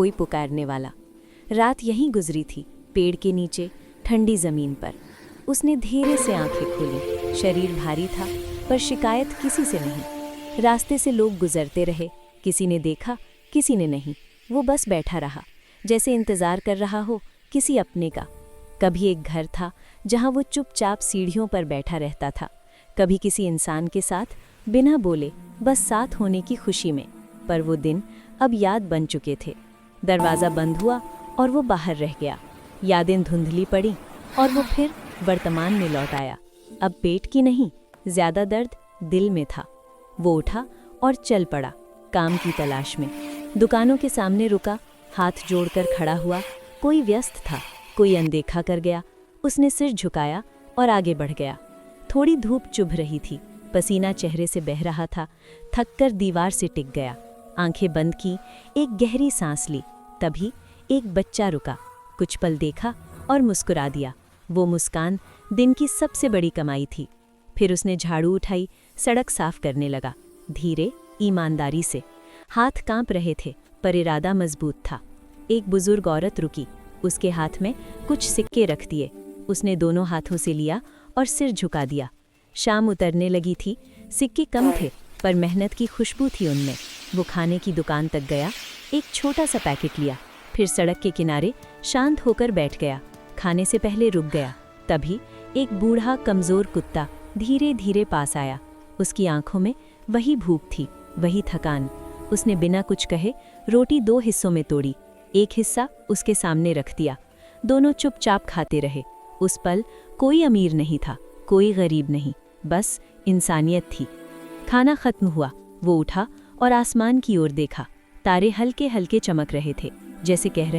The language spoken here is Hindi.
कोई पुकारने वाला। रात यहीं गुजरी थी, पेड़ के नीचे, ठंडी जमीन पर। उसने धीरे से आंखें खोली। शरीर भारी था, पर शिकायत किसी से नहीं। रास्ते से लोग गुजरते रहे, किसी ने देखा, किसी ने नहीं। वो बस बैठा रहा, जैसे इंतजार कर रहा हो किसी अपने का। कभी एक घर था जहां वो चुपचाप सीढ़ियों पर बैठा रहता था, कभी किसी इंसान के साथ बिना बोले, बस साथ होने की खुशी में। पर वो दिन अब याद बन चुके थे। दरवाज़ा बंद हुआ और वो बाहर रह गया। यादें धुंधली पड़ी और वो फिर वर्तमान में लौट आया। अब पेट की नहीं, ज़्यादा दर्द दिल में था। वो उठा और चल पड़ा, काम की तलाश में। दुकानों के सामने रुका, हाथ जोड़कर खड़ा हुआ। कोई व्यस्त था, कोई अनदेखा कर गया। उसने सिर झुकाया और आगे बढ़ गया। थोड़ी धूप चुभ रही थी, पसीना चेहरे से बह रहा था। थककर दीवार से टिक गया, आंखें बंद की, एक गहरी सांस ली। तभी एक बच्चा रुका, कुछ पल देखा और मुस्कुरा दिया। वो मुस्कान दिन की सबसे बड़ी कमाई थी। फिर उसने झाड़ू उठाई, सड़क साफ करने लगा, धीरे, ईमानदारी से। हाथ कांप रहे थे, पर इरादा मजबूत था। एक बुजुर्ग औरत रुकी, उसके हाथ में कुछ सिक्के रख दिए। उसने दोनों हाथों से लिया और सिर झुका दिया। शाम उतरने लगी थी, सिक्के कम थे, पर मेहनत की खुशबू थी उनमें। वो खाने की दुकान तक गया, एक छोटा सा पैकेट लिया, फिर सड़क के किनारे शांत होकर बैठ गया। खाने से पहले रुक गया। तभी एक बूढ़ा कमज़ोर कुत्ता धीरे धीरे पास आया। उसकी आंखों में वही भूख थी, वही थकान। उसने बिना कुछ कहे रोटी 2 हिस्सों में तोड़ी, एक हिस्सा उसके सामने रख दिया। दोनों चुपचाप खाते रहे। उस पल कोई अमीर नहीं था, कोई गरीब नहीं, बस इंसानियत थी। खाना खत्म हुआ, वो उठा और आसमान की ओर देखा। तारे हल्के हल्के चमक रहे थे, जैसे कह रहे